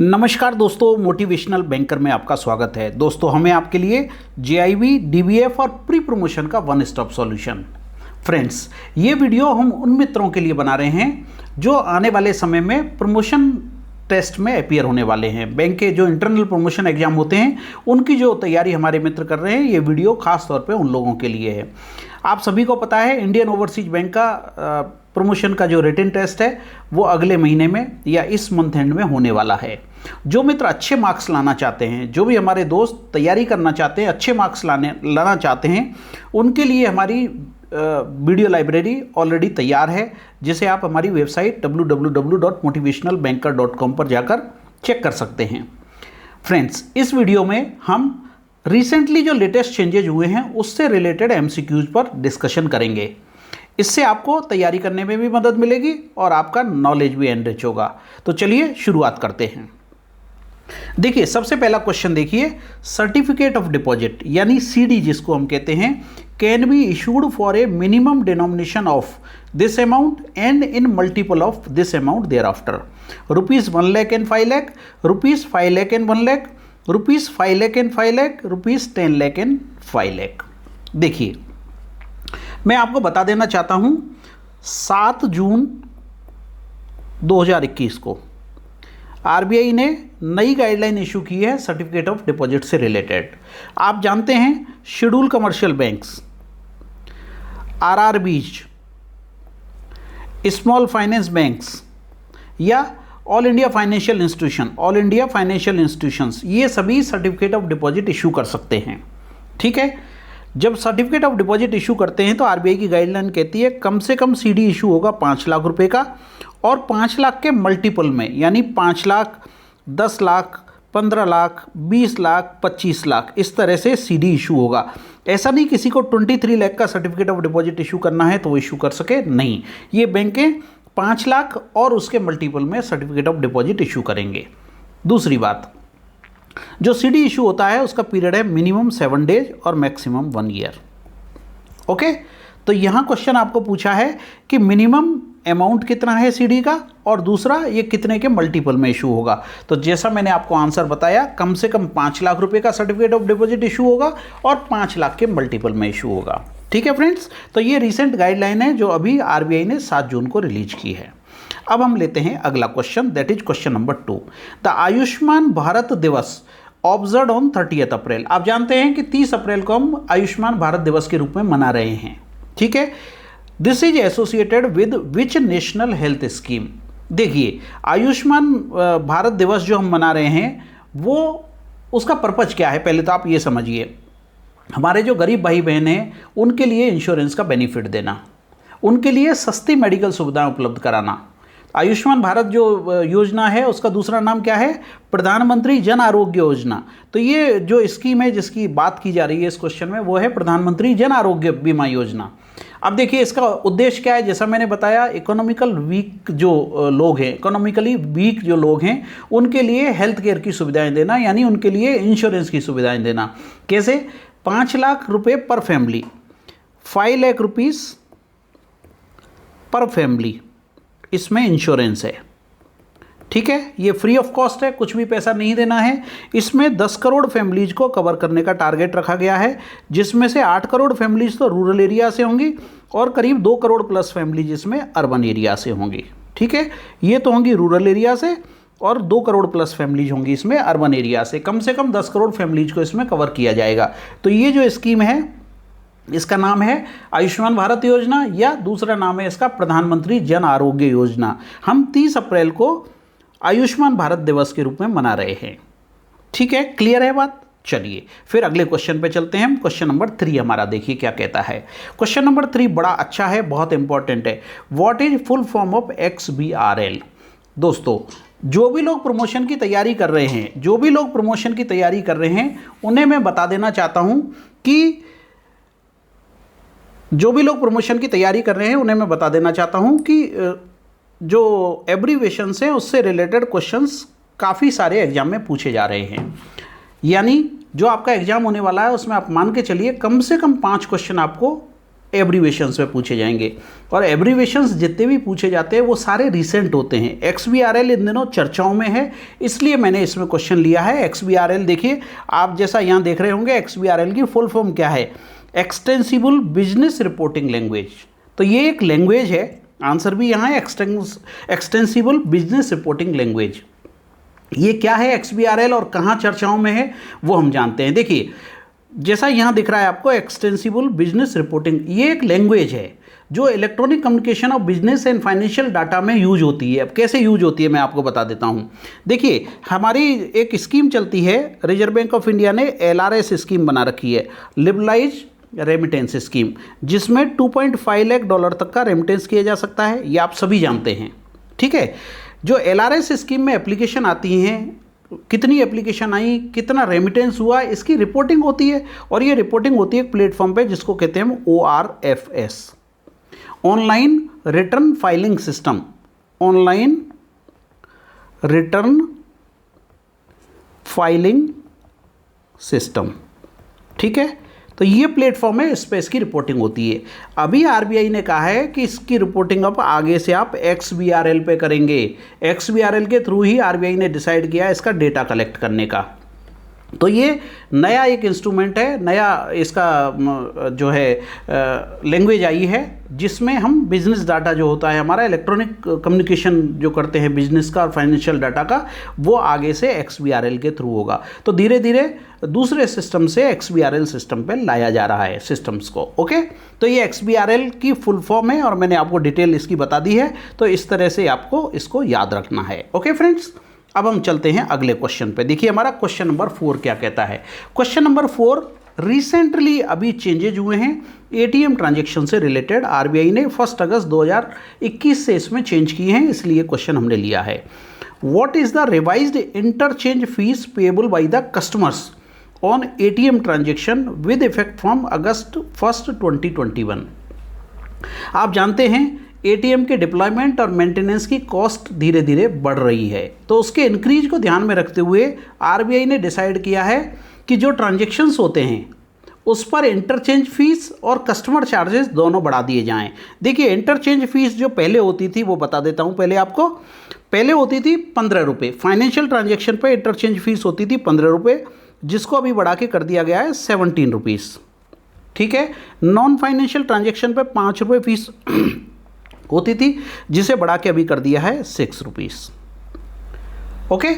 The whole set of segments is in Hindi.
नमस्कार दोस्तों, मोटिवेशनल बैंकर में आपका स्वागत है। दोस्तों, हमें आपके लिए जेआईबी, डीबीएफ और प्री प्रमोशन का वन स्टॉप सॉल्यूशन। फ्रेंड्स, ये वीडियो हम उन मित्रों के लिए बना रहे हैं जो आने वाले समय में प्रमोशन टेस्ट में अपीयर होने वाले हैं। बैंक के जो इंटरनल प्रमोशन एग्जाम होते हैं उनकी जो तैयारी हमारे मित्र कर रहे हैं, ये वीडियो खास तौर पे उन लोगों के लिए है। आप सभी को पता है, इंडियन ओवरसीज बैंक का प्रमोशन का जो रिटन टेस्ट है वो अगले महीने में या इस मंथ एंड में होने वाला है। जो मित्र अच्छे मार्क्स लाना चाहते हैं, जो भी हमारे दोस्त तैयारी करना चाहते हैं, अच्छे मार्क्स लाना चाहते हैं, उनके लिए हमारी वीडियो लाइब्रेरी ऑलरेडी तैयार है, जिसे आप हमारी वेबसाइट www.motivationalbanker.com पर जाकर चेक कर सकते हैं। फ्रेंड्स, इस वीडियो में हम रिसेंटली जो लेटेस्ट चेंजेज हुए हैं उससे रिलेटेड एमसीक्यूज पर डिस्कशन करेंगे। इससे आपको तैयारी करने में भी मदद मिलेगी और आपका नॉलेज भी एनरिच होगा। तो चलिए शुरुआत करते हैं। देखिए, सबसे पहला क्वेश्चन देखिए, सर्टिफिकेट ऑफ डिपॉजिट यानी सीडी जिसको हम कहते हैं, can be issued for a minimum denomination of this amount and in multiple of this amount thereafter. Rupees 1 lakh and 5 lakh, rupees 5 lakh and 1 lakh, rupees 5 lakh and 5 lakh, rupees 10 lakh and 5 lakh. देखिए, मैं आपको बता देना चाहता हूं, 7 जून 2021 को आरबीआई ने नई गाइडलाइन इशू की है सर्टिफिकेट ऑफ डिपॉजिट से रिलेटेड। आप जानते हैं, schedule commercial banks, RRBs, small finance banks या ऑल इंडिया फाइनेंशियल इंस्टीट्यूशंस, ये सभी सर्टिफिकेट ऑफ डिपॉजिट इशू कर सकते हैं। ठीक है, जब सर्टिफिकेट ऑफ डिपॉजिट इशू करते हैं तो आरबीआई की गाइडलाइन कहती है कम से कम सीडी इशू होगा 5 लाख रुपए का, और 5 लाख के मल्टीपल में, यानी 5 लाख, 10 लाख, 15 लाख, 20 लाख, 25 लाख, इस तरह से सीडी इशू होगा। ऐसा नहीं किसी को 23 लाख का सर्टिफिकेट ऑफ डिपॉजिट इशू करना है तो वो इशू कर सके, नहीं। ये बैंकें 5 लाख और उसके मल्टीपल में सर्टिफिकेट ऑफ डिपॉजिट इशू करेंगे। दूसरी बात, जो सीडी इशू होता है उसका पीरियड है मिनिमम 7 डेज और मैक्सिमम 1 ईयर। ओके, तो यहां क्वेश्चन आपको पूछा है कि मिनिमम अमाउंट कितना है सीडी का, और दूसरा ये कितने के मल्टीपल में इशू होगा। तो जैसा मैंने आपको आंसर बताया, कम से कम 5 लाख रुपए का सर्टिफिकेट ऑफ डिपॉजिट इशू होगा और 5 लाख के मल्टीपल में इशू होगा। ठीक है फ्रेंड्स, तो ये रिसेंट गाइडलाइन है जो अभी आरबीआई ने 7 जून को रिलीज की है। अब हम लेते हैं अगला question, that is question number 2। The Ayushman Bharat दिवस ऑब्जर्व ऑन 30 अप्रैल। आप जानते हैं कि 30 अप्रैल को हम आयुष्मान भारत दिवस के रूप में मना रहे हैं। ठीक है, this is associated with which national health scheme. देखिए, आयुष्मान भारत दिवस जो हम मना रहे हैं वो उसका पर्पज क्या है, पहले तो आप ये समझिए। हमारे जो गरीब भाई बहन हैं उनके लिए इंश्योरेंस का बेनिफिट देना, उनके लिए सस्ती मेडिकल सुविधाएं उपलब्ध कराना। आयुष्मान भारत जो योजना है उसका दूसरा नाम क्या है, प्रधानमंत्री जन आरोग्य योजना। तो ये जो स्कीम है जिसकी बात की जा रही है इस क्वेश्चन में, वो है प्रधानमंत्री जन आरोग्य बीमा योजना। अब देखिए, इसका उद्देश्य क्या है, जैसा मैंने बताया, इकोनॉमिकली वीक जो लोग हैं उनके लिए हेल्थ केयर की सुविधाएं देना, यानी उनके लिए इंश्योरेंस की सुविधाएं देना। कैसे? 5 लाख रुपए पर family, 5 lakh rupees per family, इसमें इंश्योरेंस है। ठीक है, ये फ्री ऑफ कॉस्ट है, कुछ भी पैसा नहीं देना है। इसमें 10 करोड़ फैमिलीज को कवर करने का टारगेट रखा गया है, जिसमें से 8 करोड़ फैमिलीज तो रूरल एरिया से होंगी और करीब 2 करोड़ प्लस फैमिलीज इसमें अर्बन एरिया से होंगी। ठीक है, ये तो होंगी रूरल एरिया से और 2 करोड़ प्लस फैमिलीज होंगी इसमें अर्बन एरिया से। कम 10 करोड़ फैमिलीज को इसमें कवर किया जाएगा। तो ये जो स्कीम है इसका नाम है आयुष्मान भारत योजना, या दूसरा नाम है इसका प्रधानमंत्री जन आरोग्य योजना। हम 30 अप्रैल को आयुष्मान भारत दिवस के रूप में मना रहे हैं। ठीक है, क्लियर है बात? चलिए फिर अगले क्वेश्चन पे चलते हैं। क्वेश्चन नंबर 3 हमारा देखिए क्या कहता है। क्वेश्चन नंबर 3 बड़ा अच्छा है, बहुत इंपॉर्टेंट है। What is full form of XBRL? दोस्तों, जो भी लोग प्रमोशन की तैयारी कर रहे हैं उन्हें मैं बता देना चाहता हूं कि जो एब्रीवेशंस हैं उससे रिलेटेड क्वेश्चंस काफ़ी सारे एग्जाम में पूछे जा रहे हैं। यानी जो आपका एग्जाम होने वाला है उसमें आप मान के चलिए कम से कम 5 क्वेश्चन आपको एब्रीवेशंस में पूछे जाएंगे, और एब्रीवेशंस जितने भी पूछे जाते हैं वो सारे रिसेंट होते हैं। XBRL इन दिनों चर्चाओं में है, इसलिए मैंने इसमें क्वेश्चन लिया है। XBRL देखिए, आप जैसा यहाँ देख रहे होंगे, XBRL की फुल फॉर्म क्या है? Extensible business reporting language. तो ये एक लैंग्वेज है, आंसर भी यहाँ है एक्सटेंसिबल बिजनेस रिपोर्टिंग लैंग्वेज। ये क्या है XBRL और कहाँ चर्चाओं में है वो हम जानते हैं। देखिए, जैसा यहाँ दिख रहा है आपको एक्सटेंसिबल बिजनेस रिपोर्टिंग, ये एक लैंग्वेज है जो electronic communication of business and financial data में यूज होती है। अब कैसे यूज होती है मैं आपको बता देता हूँ। देखिए, हमारी एक स्कीम चलती है, रिजर्व बैंक ऑफ इंडिया ने LRS स्कीम बना रखी है, लिबरलाइज रेमिटेंस स्कीम, जिसमें $2.5 लाख तक का रेमिटेंस किया जा सकता है, ये आप सभी जानते हैं। ठीक है, जो LRS स्कीम में एप्लीकेशन आती हैं, कितनी एप्लीकेशन आई, कितना रेमिटेंस हुआ, इसकी रिपोर्टिंग होती है, और ये रिपोर्टिंग होती है एक प्लेटफॉर्म पे जिसको कहते हैं ORFS, online return filing system, online return filing system. ठीक है, तो ये प्लेटफॉर्म है, इस पर इसकी रिपोर्टिंग होती है। अभी RBI ने कहा है कि इसकी रिपोर्टिंग अब आगे से आप XBRL पे करेंगे। XBRL के थ्रू ही RBI ने डिसाइड किया इसका डेटा कलेक्ट करने का। तो ये नया एक इंस्ट्रूमेंट है, नया इसका जो है लैंग्वेज आई है, जिसमें हम बिजनेस डाटा जो होता है हमारा, इलेक्ट्रॉनिक कम्युनिकेशन जो करते हैं बिजनेस का और फाइनेंशियल डाटा का, वो आगे से XBRL के थ्रू होगा। तो धीरे धीरे दूसरे सिस्टम से XBRL सिस्टम पे लाया जा रहा है सिस्टम्स को। ओके, तो ये XBRL की फुल फॉर्म है और मैंने आपको डिटेल इसकी बता दी है, तो इस तरह से आपको इसको याद रखना है। ओके फ्रेंड्स, अब हम चलते हैं अगले क्वेश्चन पे। देखिए हमारा क्वेश्चन नंबर 4 क्या कहता है। क्वेश्चन नंबर 4, रिसेंटली अभी चेंजेज हुए हैं ATM ट्रांजेक्शन से रिलेटेड। RBI ने 1 अगस्त 2021 से इसमें चेंज किए हैं, इसलिए क्वेश्चन हमने लिया है। What is the revised interchange fees payable by the customers on ATM transaction with effect from अगस्त 1, 2021। आप जानते हैं ATM के डिप्लॉयमेंट और मेंटेनेंस की कॉस्ट धीरे धीरे बढ़ रही है, तो उसके इंक्रीज को ध्यान में रखते हुए RBI ने डिसाइड किया है कि जो ट्रांजेक्शन्स होते हैं उस पर इंटरचेंज फीस और कस्टमर चार्जेस दोनों बढ़ा दिए जाएं। देखिए, इंटरचेंज फीस जो पहले होती थी वो बता देता हूं पहले आपको। पहले होती थी 15 रुपये, फाइनेंशियल ट्रांजेक्शन पर इंटरचेंज फीस होती थी 15 रुपये, जिसको अभी बढ़ा के कर दिया गया है 17 रुपीज़। ठीक है, नॉन फाइनेंशियल ट्रांजेक्शन पर 5 रुपये फीस होती थी, जिसे बढ़ा के अभी कर दिया है 6 रुपीज़। ओके,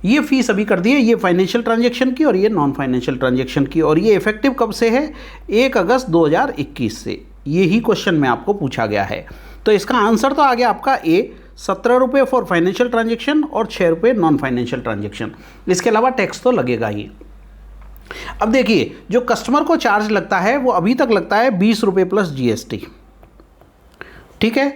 ये फीस अभी कर दी है, ये फाइनेंशियल ट्रांजेक्शन की और ये नॉन फाइनेंशियल ट्रांजेक्शन की, और ये इफेक्टिव कब से है? 1 अगस्त 2021 से। यही क्वेश्चन में आपको पूछा गया है, तो इसका आंसर तो आ गया आपका A, 17 रुपये फॉर फाइनेंशियल ट्रांजेक्शन और 6 रुपये नॉन फाइनेंशियल ट्रांजेक्शन। इसके अलावा टैक्स तो लगेगा ही। अब देखिए, जो कस्टमर को चार्ज लगता है वो अभी तक लगता है 20 रुपये प्लस GST। ठीक है,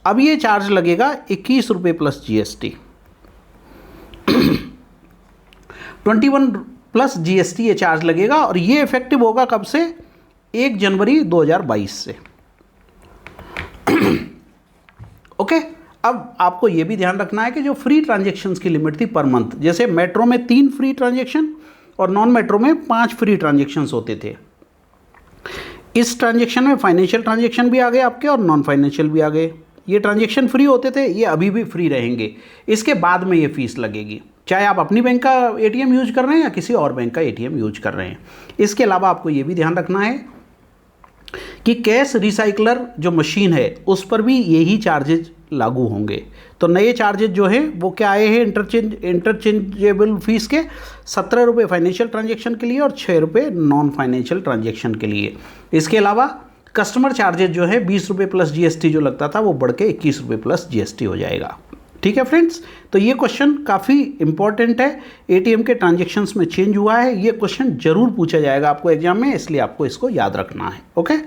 अब ये चार्ज लगेगा 21 रुपये प्लस GST, 21 प्लस GST ये चार्ज लगेगा, और ये इफेक्टिव होगा कब से? 1 जनवरी 2022 से। ओके, अब आपको ये भी ध्यान रखना है कि जो फ्री ट्रांजेक्शन्स की लिमिट थी पर मंथ, जैसे मेट्रो में 3 फ्री ट्रांजेक्शन और नॉन मेट्रो में 5 फ्री ट्रांजेक्शन्स होते थे, इस ट्रांजेक्शन में फाइनेंशियल ट्रांजेक्शन भी आ गए आपके और नॉन फाइनेंशियल भी आ गए। ये ट्रांजेक्शन फ्री होते थे, ये अभी भी फ्री रहेंगे। इसके बाद में ये फीस लगेगी, चाहे आप अपनी बैंक का ATM यूज कर रहे हैं या किसी और बैंक का ATM यूज कर रहे हैं। इसके अलावा आपको ये भी ध्यान रखना है कि कैश रिसाइकलर जो मशीन है उस पर भी यही चार्जेज लागू होंगे। तो नए चार्जेज जो हैं वो क्या आए हैं इंटरचेंजेबल फीस के? 17 रुपये फाइनेंशियल ट्रांजेक्शन के लिए और 6 रुपये नॉन फाइनेंशियल ट्रांजेक्शन के लिए। इसके अलावा कस्टमर चार्जेज जो है 20 रुपये प्लस GST जो लगता था वो बढ़ के 21 रुपये प्लस GST हो जाएगा। ठीक है फ्रेंड्स, तो ये क्वेश्चन काफ़ी इंपॉर्टेंट है, ATM के ट्रांजेक्शन्स में चेंज हुआ है, ये क्वेश्चन जरूर पूछा जाएगा आपको एग्जाम में, इसलिए आपको इसको याद रखना है। ओके,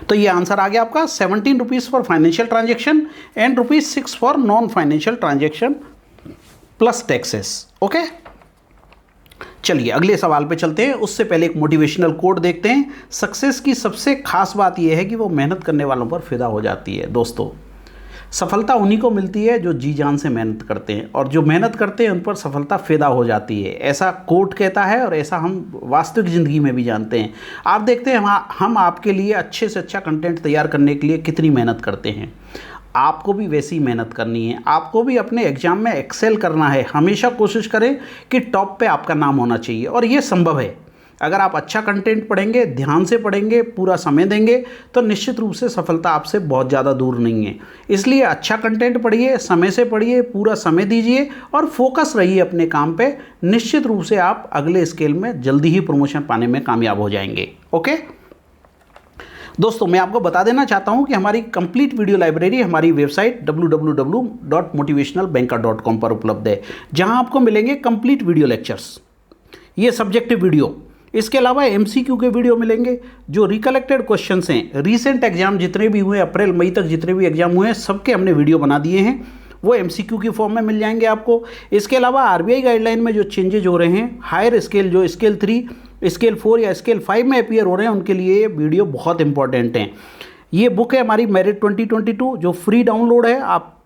तो ये आंसर आ गया आपका 17 rupees for financial transaction and ₹6 for non financial transaction plus taxes. Okay, चलिए अगले सवाल पे चलते हैं, उससे पहले एक मोटिवेशनल कोट देखते हैं। सक्सेस की सबसे खास बात यह है कि वो मेहनत करने वालों पर फिदा हो जाती है। दोस्तों, सफलता उन्हीं को मिलती है जो जी जान से मेहनत करते हैं, और जो मेहनत करते हैं उन पर सफलता फ़िदा हो जाती है, ऐसा कोट कहता है और ऐसा हम वास्तविक ज़िंदगी में भी जानते हैं। आप देखते हैं हम आपके लिए अच्छे से अच्छा कंटेंट तैयार करने के लिए कितनी मेहनत करते हैं। आपको भी वैसी ही मेहनत करनी है, आपको भी अपने एग्ज़ाम में एक्सेल करना है। हमेशा कोशिश करें कि टॉप पे आपका नाम होना चाहिए, और ये संभव है। अगर आप अच्छा कंटेंट पढ़ेंगे, ध्यान से पढ़ेंगे, पूरा समय देंगे, तो निश्चित रूप से सफलता आपसे बहुत ज़्यादा दूर नहीं है। इसलिए अच्छा कंटेंट पढ़िए, समय से पढ़िए, पूरा समय दीजिए और फोकस रहिए अपने काम पे। निश्चित रूप से आप अगले स्केल में जल्दी ही प्रमोशन पाने में कामयाब हो जाएंगे। ओके दोस्तों, मैं आपको बता देना चाहता हूं कि हमारी कंप्लीट वीडियो लाइब्रेरी हमारी वेबसाइट www.motivationalbanker.com पर उपलब्ध है, जहां आपको मिलेंगे कंप्लीट वीडियो लेक्चर्स, ये सब्जेक्टिव वीडियो। इसके अलावा MCQ के वीडियो मिलेंगे, जो रिकलेक्टेड क्वेश्चंस हैं, रीसेंट एग्जाम जितने भी हुए, अप्रैल मई तक जितने भी एग्जाम हुए हैं, सबके हमने वीडियो बना दिए हैं, वो MCQ की फॉर्म में मिल जाएंगे आपको। इसके अलावा RBI गाइडलाइन में जो चेंजेज हो रहे हैं, हायर स्केल जो स्केल 3, स्केल 4 या स्केल 5 में अपीयर हो रहे हैं, उनके लिए ये वीडियो बहुत इंपॉर्टेंट हैं। ये बुक है हमारी मेरिट 2022, जो फ्री डाउनलोड है। आप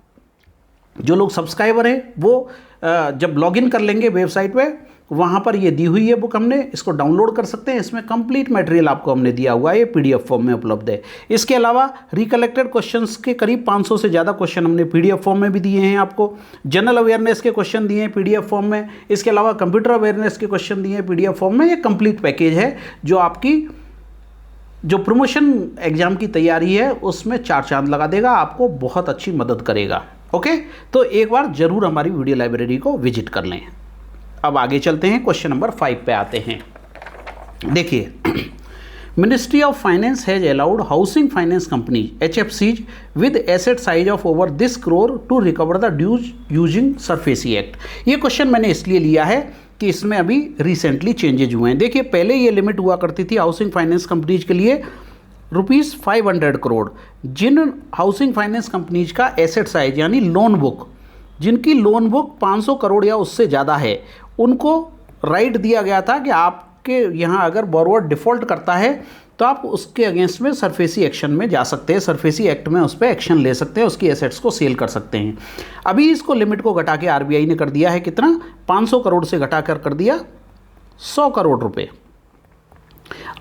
जो लोग सब्सक्राइबर हैं वो जब लॉगिन कर लेंगे वेबसाइट पे, वहाँ पर ये दी हुई है बुक, हमने इसको डाउनलोड कर सकते हैं। इसमें कंप्लीट मटेरियल आपको हमने दिया हुआ है, ये PDF फॉर्म में उपलब्ध है। इसके अलावा रिकलेक्टेड क्वेश्चंस के करीब 500 से ज़्यादा क्वेश्चन हमने PDF फॉर्म में भी दिए हैं आपको। जनरल अवेयरनेस के क्वेश्चन दिए हैं PDF फॉर्म में। इसके अलावा कंप्यूटर अवेयरनेस के क्वेश्चन दिए हैं PDF फॉर्म में। ये कंप्लीट पैकेज है जो आपकी जो प्रमोशन एग्जाम की तैयारी है उसमें 4 चांद लगा देगा, आपको बहुत अच्छी मदद करेगा। ओके, तो एक बार ज़रूर हमारी वीडियो लाइब्रेरी को विजिट कर लें। अब आगे चलते हैं, क्वेश्चन नंबर 5 पे आते हैं। देखिए, ministry of finance has allowed housing finance company HFCs with asset size of over this crore to recover the dues using SARFAESI act. ये क्वेश्चन मैंने इसलिए लिया है कि इसमें अभी रिसेंटली चेंजेज हुए हैं। देखिए, पहले ये लिमिट हुआ करती थी हाउसिंग फाइनेंस कंपनीज के लिए ₹500 करोड़। जिन हाउसिंग फाइनेंस कंपनीज का एसेट साइज यानी लोन बुक, जिनकी लोन बुक 500 करोड़ या उससे ज़्यादा है, उनको राइट दिया गया था कि आपके यहाँ अगर बोरोवर डिफ़ॉल्ट करता है तो आप उसके अगेंस्ट में सरफेसी एक्शन में जा सकते हैं, सरफेसी एक्ट में उस पर एक्शन ले सकते हैं, उसकी एसेट्स को सेल कर सकते हैं। अभी इसको लिमिट को घटा के RBI ने कर दिया है, कितना, 500 करोड़ से घटा कर दिया 100 करोड़ रुपए।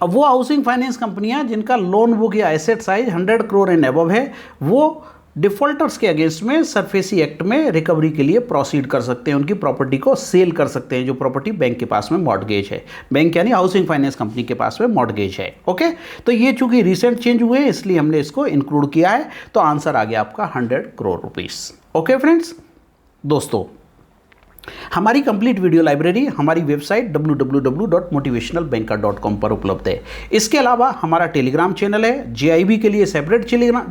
अब वो हाउसिंग फाइनेंस कंपनियां जिनका लोन बुक या asset size 100 crore and above है, वो डिफ़ॉल्टर्स के अगेंस्ट में सरफेसी एक्ट में रिकवरी के लिए प्रोसीड कर सकते हैं, उनकी प्रॉपर्टी को सेल कर सकते हैं, जो प्रॉपर्टी बैंक के पास में मॉर्टगेज है। बैंक यानी हाउसिंग फाइनेंस कंपनी के पास में मॉर्टगेज है। ओके, तो ये चूंकि रिसेंट चेंज हुए हैं इसलिए हमने इसको इंक्लूड किया है। तो आंसर आ गया आपका 100 करोड़ रुपीस। ओके फ्रेंड्स, दोस्तों, हमारी कंप्लीट वीडियो लाइब्रेरी हमारी वेबसाइट www.motivationalbanker.com पर उपलब्ध है। इसके अलावा हमारा टेलीग्राम चैनल है, JIB के लिए सेपरेट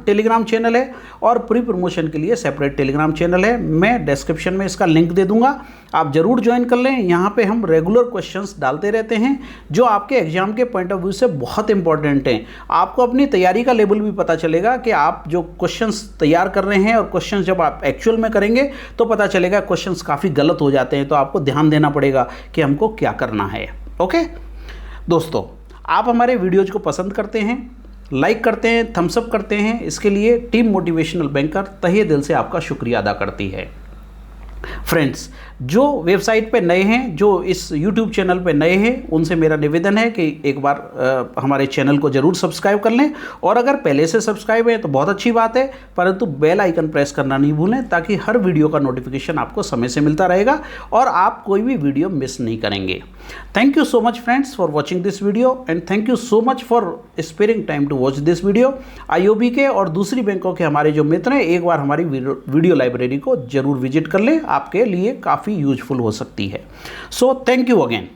टेलीग्राम चैनल है और प्री प्रमोशन के लिए सेपरेट टेलीग्राम चैनल है। मैं डिस्क्रिप्शन में इसका लिंक दे दूंगा, आप ज़रूर ज्वाइन कर लें। यहाँ पे हम रेगुलर क्वेश्चंस डालते रहते हैं जो आपके एग्जाम के पॉइंट ऑफ व्यू से बहुत इंपॉर्टेंट हैं। आपको अपनी तैयारी का लेवल भी पता चलेगा कि आप जो क्वेश्चंस तैयार कर रहे हैं और क्वेश्चंस जब आप एक्चुअल में करेंगे तो पता चलेगा क्वेश्चंस काफ़ी गलत हो जाते हैं, तो आपको ध्यान देना पड़ेगा कि हमको क्या करना है। ओके दोस्तों, आप हमारे वीडियोज को पसंद करते हैं, लाइक करते हैं, थम्स अप करते हैं, इसके लिए टीम मोटिवेशनल बैंकर तहे दिल से आपका शुक्रिया अदा करती है। फ्रेंड्स, जो वेबसाइट पे नए हैं, जो इस YouTube चैनल पे नए हैं, उनसे मेरा निवेदन है कि एक बार हमारे चैनल को ज़रूर सब्सक्राइब कर लें, और अगर पहले से सब्सक्राइब है तो बहुत अच्छी बात है, परंतु बेल आइकन प्रेस करना नहीं भूलें ताकि हर वीडियो का नोटिफिकेशन आपको समय से मिलता रहेगा और आप कोई भी वीडियो मिस नहीं करेंगे। Thank you so much friends for watching this video and thank you so much for sparing time to watch this video. IOB के और दूसरी बैंकों के हमारे जो मित्र हैं, एक बार हमारी वीडियो लाइब्रेरी को जरूर विजिट कर लें, आपके लिए काफ़ी यूजफुल हो सकती है। So thank you again.